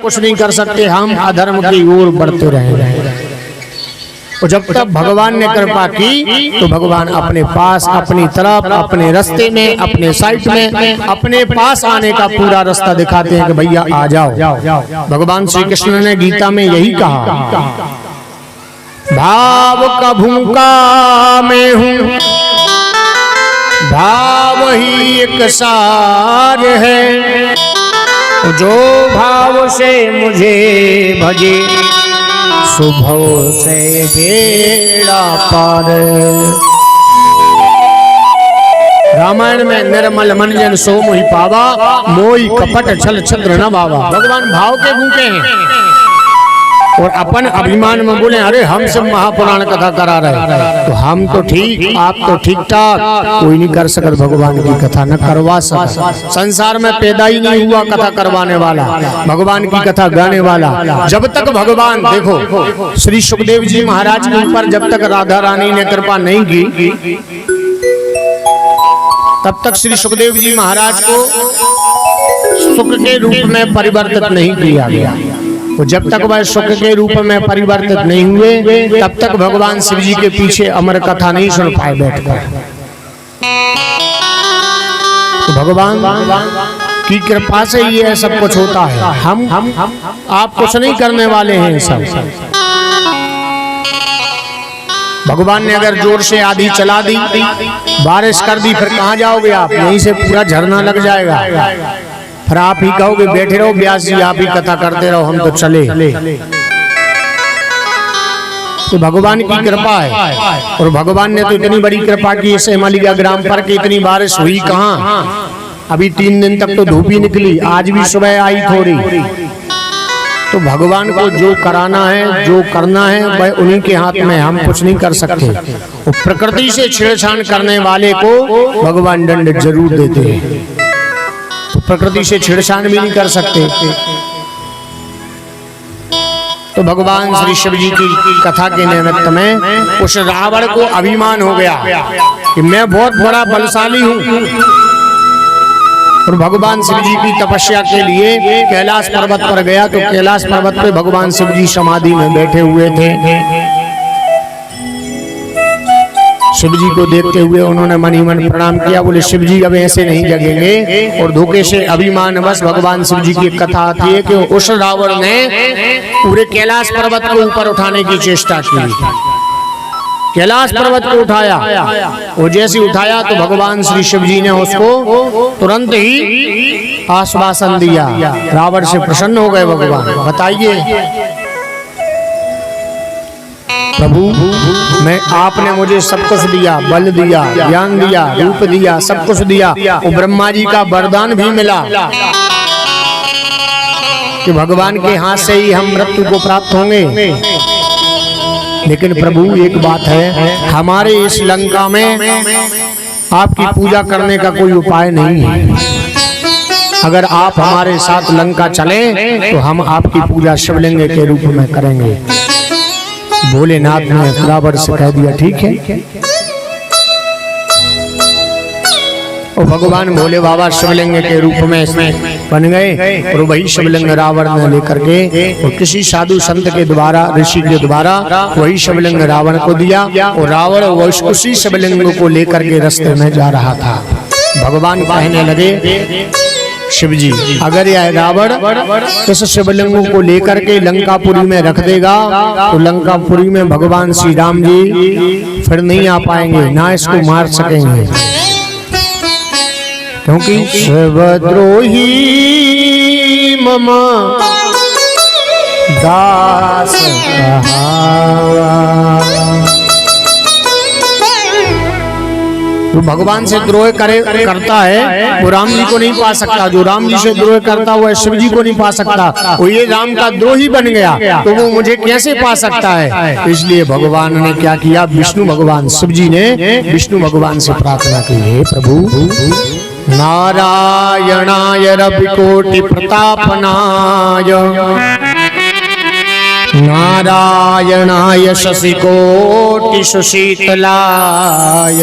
कुछ नहीं कर सकते, हम अधर्म की ओर बढ़ते रहेंगे। और जब तक भगवान ने कृपा की तो भगवान अपने पास, अपनी तरफ, अपने रास्ते में, अपने साइड में, अपने पास आने का पूरा रास्ता दिखाते हैं कि भैया आ जाओ। भगवान श्री कृष्ण ने गीता में यही कहा, भाव का भूखा मैं हूँ, भाव ही एक सार है, जो भाव से मुझे भजे सुभव से बेड़ा पार। रामायण में निर्मल मन जन सो मोहि पावा, मोहि कपट छल छद्र न बावा। भगवान भाव के भूखे हैं और अपन अभिमान में बोले अरे हम सब महापुराण कथा करा रहे, तो हम तो ठीक, आप तो ठीक ठाक, कोई नहीं कर सकता भगवान की कथा, न करवा सकता। संसार में पैदा ही नहीं हुआ कथा करवाने वाला, भगवान की कथा गाने वाला। जब तक भगवान, देखो श्री सुखदेव जी महाराज के ऊपर जब तक राधा रानी ने कृपा नहीं की, तब तक श्री सुखदेव जी महाराज को सुख के रूप में परिवर्तित नहीं किया गया। और जब तक वह सुख के रूप में परिवर्तित नहीं हुए, तब तक भगवान शिव जी के पीछे अमर कथा नहीं सुन पाए बैठकर। तो भगवान की कृपा से ये सब कुछ होता है। हम आप कुछ नहीं करने वाले हैं सब। भगवान ने अगर जोर से आंधी चला दी, बारिश कर दी, फिर कहाँ जाओगे आप? यहीं से पूरा झरना लग जाएगा। फिर आप ही कहोगे बैठे रहो व्यास जी, आप ही कथा करते रहो, हम तो चले। तो भगवान की कृपा है। और भगवान ने तो इतनी बड़ी कृपा की, इस हिमालय ग्राम पर की इतनी बारिश हुई कहाँ? अभी 3 दिन तक तो धूप ही निकली, आज भी सुबह आई थोड़ी। तो भगवान को जो कराना है, जो करना है, वह उन्हीं के हाथ में, हम कुछ नहीं कर सकते। और प्रकृति से छेड़छाड़ करने वाले को भगवान दंड जरूर देते हैं। तो प्रकृति से छेड़छाड़ भी नहीं कर सकते। तो भगवान श्री शिव जी की कथा के निमित्त में उस रावण को अभिमान हो गया कि मैं बहुत बड़ा बलशाली हूँ। और भगवान शिव जी की तपस्या के लिए कैलाश पर्वत पर गया, तो कैलाश पर्वत पे भगवान शिव जी समाधि में बैठे हुए थे। शिव जी को देखते हुए उन्होंने मन ही मन प्रणाम किया, बोले शिव जी अब ऐसे नहीं जगेंगे। और धोखे से अभिमानवश भगवान शिव जी की कथा आती है कि उस रावण ने पूरे कैलाश पर्वत को ऊपर उठाने की चेष्टा की। कैलाश पर्वत को उठाया, और जैसे उठाया तो भगवान श्री शिव जी ने उसको तुरंत ही आश्वासन दिया। रावण से प्रसन्न हो गए भगवान। बताइए प्रभु, मैं आपने मुझे सब कुछ दिया, बल दिया, ज्ञान दिया, रूप दिया, सब कुछ दिया, और ब्रह्मा जी का वरदान भी मिला कि भगवान के हाथ से ही हम मृत्यु को प्राप्त होंगे। लेकिन प्रभु एक बात है, हमारे इस लंका में आपकी पूजा करने का कोई उपाय नहीं है। अगर आप हमारे साथ लंका चलें तो हम आपकी पूजा शिवलिंग के रूप में करेंगे। भोलेनाथ ने रावण से कह दिया ठीक है। और भगवान भोले बाबा शिवलिंग के रूप में इसमें बन गए। और वही शिवलिंग रावण ने लेकर के, और किसी साधु संत के द्वारा, ऋषि के द्वारा वही शिवलिंग रावण को दिया। और रावण उसी शिवलिंग को लेकर के रास्ते में जा रहा था। भगवान कहने लगे शिव जी, अगर यह रावण इस शिवलिंग को लेकर के लंकापुरी में रख देगा तो लंकापुरी में भगवान श्री राम जी फिर नहीं आ पाएंगे, ना इसको मार सकेंगे। क्योंकि शिवद्रोही मम दास जो भगवान से द्रोह करता है वो राम जी को नहीं पा सकता। जो राम जी से द्रोह करता है वो शिव जी को नहीं पा सकता। वो ये राम का द्रोही बन गया तो वो मुझे कैसे पा सकता है। इसलिए भगवान ने क्या किया, विष्णु भगवान शिव जी ने विष्णु भगवान से प्रार्थना की, हे प्रभु नारायणाय रविकोटि प्रतापनाय नारायणाय शशिकोटि सुशीतलाय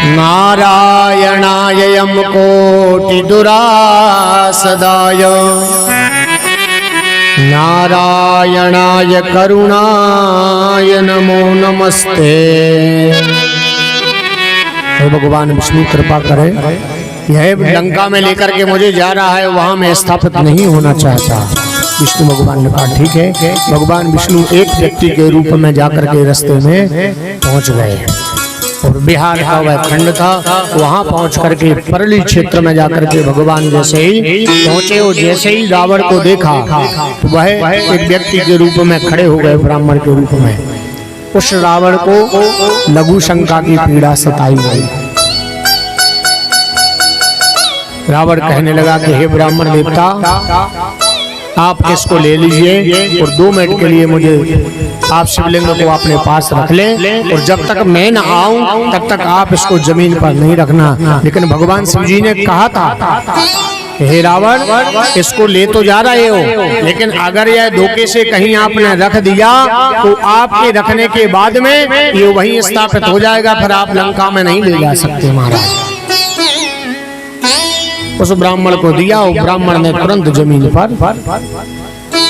नारायणायं कोटिदुरासदाय नारायणाय करुणाय नमो नमस्ते। भगवान विष्णु कृपा करें, यह लंका में लेकर के मुझे जा रहा है, वहां मैं स्थापित नहीं होना चाहता। विष्णु भगवान ने कहा ठीक है। भगवान विष्णु एक व्यक्ति के रूप में जाकर के रास्ते में पहुंच गए और बिहार का वह खंड था, वहां पहुंच करके परली क्षेत्र में जाकर के भगवान जैसे ही पहुंचे और जैसे ही रावण को देखा तो वह एक व्यक्ति के रूप में खड़े हो गए, ब्राह्मण के रूप में। उस रावण को लघु शंका की पीड़ा सताई गई। रावण कहने लगा कि हे ब्राह्मण देवता, आप इसको ले लीजिए और 2 मिनट के लिए मुझे आप शिवलिंग को अपने पास रख ले और जब तक मैं न आऊं तब तक आप इसको जमीन पर नहीं रखना। लेकिन भगवान शिव जी ने कहा था, हे रावण, इसको ले तो जा रहे हो, लेकिन अगर यह धोखे से कहीं आपने रख दिया तो आपके रखने के बाद में ये वहीं स्थापित हो जाएगा, फिर आप लंका में नहीं ले जा सकते महाराज। उस ब्राह्मण को दिया और ब्राह्मण ने तुरंत जमीन पर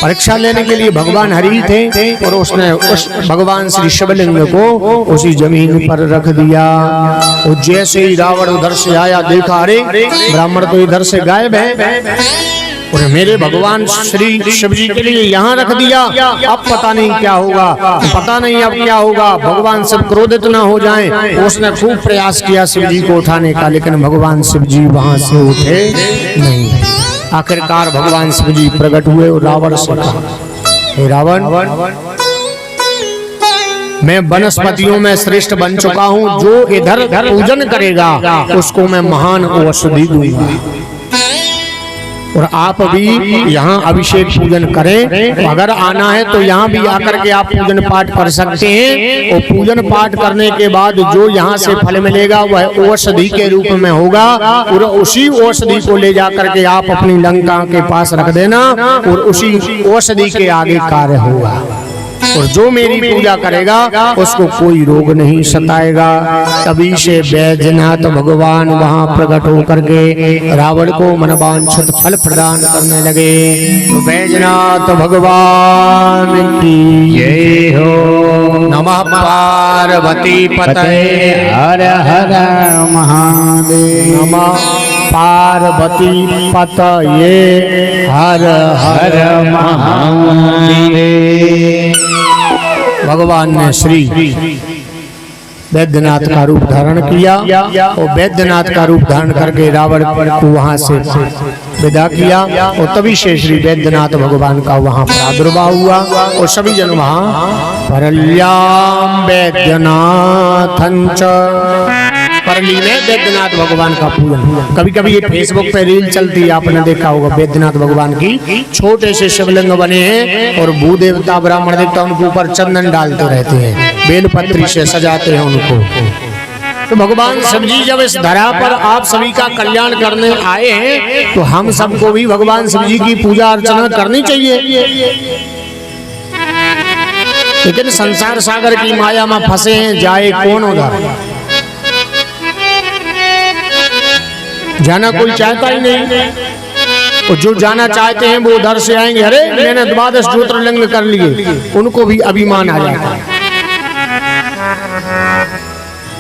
परीक्षा लेने के लिए भगवान हरि थे और उसने उस भगवान श्री शिवलिंग को उसी जमीन पर रख दिया। और जैसे ही रावण उधर से आया, देखा अरे ब्राह्मण तो इधर से गायब है और मेरे भगवान श्री शिव जी के लिए यहाँ रख दिया, अब पता नहीं क्या होगा, पता नहीं अब क्या होगा, भगवान शिव क्रोधित न हो जाएं। उसने खूब प्रयास किया शिव जी को उठाने का, लेकिन भगवान शिव जी वहां से उठे नहीं। आखिरकार भगवान शिव जी प्रकट हुए और रावण से कहा, हे रावण, मैं वनस्पतियों में श्रेष्ठ बन चुका हूँ, जो इधर पूजन करेगा उसको मैं महान औषधि दूंगा और आप भी यहाँ अभिषेक पूजन करें। तो अगर आना है तो यहाँ भी आकर के आप पूजन पाठ कर सकते हैं और पूजन पाठ करने के बाद जो यहाँ से फल मिलेगा वह औषधि के रूप में होगा और उसी औषधि को ले जाकर के आप अपनी लंका के पास रख देना और उसी औषधि के आगे कार्य होगा और जो मेरी पूजा करेगा उसको कोई रोग नहीं सताएगा। तभी से बैजनाथ भगवान वहां प्रकट होकर के रावण को मनवांछित फल प्रदान करने लगे। तो बैजनाथ भगवान की जय हो। नमः पार्वती पतये हर हर महादेव। नमः पार्वती पतये हर हर महादेव। भगवान ने श्री वैद्यनाथ का रूप धारण किया और वैद्यनाथ का रूप धारण करके रावण को वहां से विदा किया और तभी से श्री वैद्यनाथ भगवान का वहां प्रादुर्भाव हुआ और सभी जन वहां परल्याम वैद्यनाथंच परली में वैद्यनाथ भगवान का पूजन। कभी कभी ये फेसबुक पे रील चलती है, आपने देखा होगा, वैद्यनाथ भगवान की छोटे से शिवलिंग बने हैं और भू देवता ब्राह्मण देवता उनके ऊपर चंदन डालते रहते हैं, बेलपत्री से सजाते हैं उनको। तो भगवान शिव जी जब इस धरा पर आप सभी का कल्याण करने आए हैं तो हम सबको भी भगवान शिव जी की पूजा अर्चना करनी चाहिए। लेकिन संसार सागर की माया में फंसे हैं, जाए कौन उधर? जाना कोई चाहता ही नहीं और जो जाना चाहते हैं वो उधर से आएंगे, अरे मैंने 12 ज्योतिर्लिंग कर लिए, उनको भी अभिमान आ जाता है।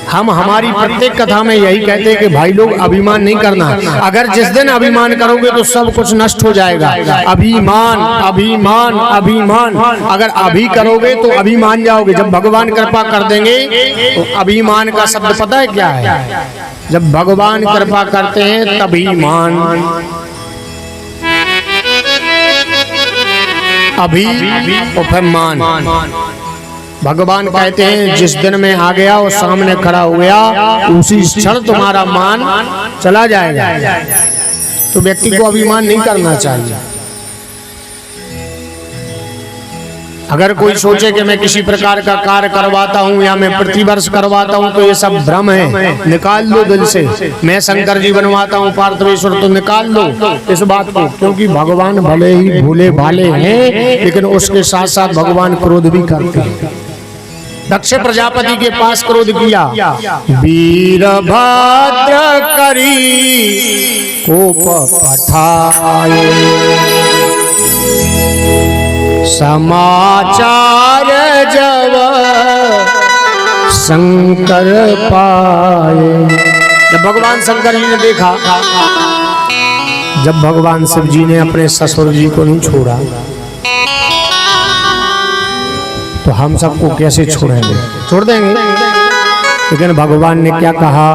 हम हमारी प्रत्येक कथा में यही कहते हैं कि भाई लोग अभिमान नहीं करना। अगर जिस दिन अभिमान करोगे तो सब कुछ नष्ट हो जाएगा। अभिमान अभिमान अभिमान, अगर अभी करोगे तो अभी मान जाओगे। जब भगवान कृपा कर देंगे तो अभिमान का शब्द पता है क्या है? जब भगवान कृपा करते हैं तभी मान, अभी और फिर मान। भगवान कहते हैं जिस दिन में आ गया और सामने खड़ा हो गया उसी क्षण तुम्हारा मान चला जाएगा। तो व्यक्ति को अभिमान नहीं करना चाहिए। अगर कोई सोचे कि मैं किसी प्रकार का कार्य करवाता हूँ या मैं प्रतिवर्ष करवाता हूँ तो ये सब भ्रम है, निकाल लो दिल से। मैं शंकर जी बनवाता हूँ पार्थवेश्वर, तो निकाल लो इस बात को, क्योंकि भगवान भले ही भोले भाले हैं लेकिन उसके साथ साथ भगवान क्रोध भी करते हैं। दक्ष प्रजापति के पास क्रोध किया। वीरभद्र करी कोप पठाए, समाचार जब शंकर पाए। जब भगवान शंकर जी ने देखा, जब भगवान शिव जी ने अपने ससुर जी को नहीं छोड़ा तो हम सबको कैसे छोड़ेंगे? छोड़ देंगे। लेकिन भगवान ने क्या कहा?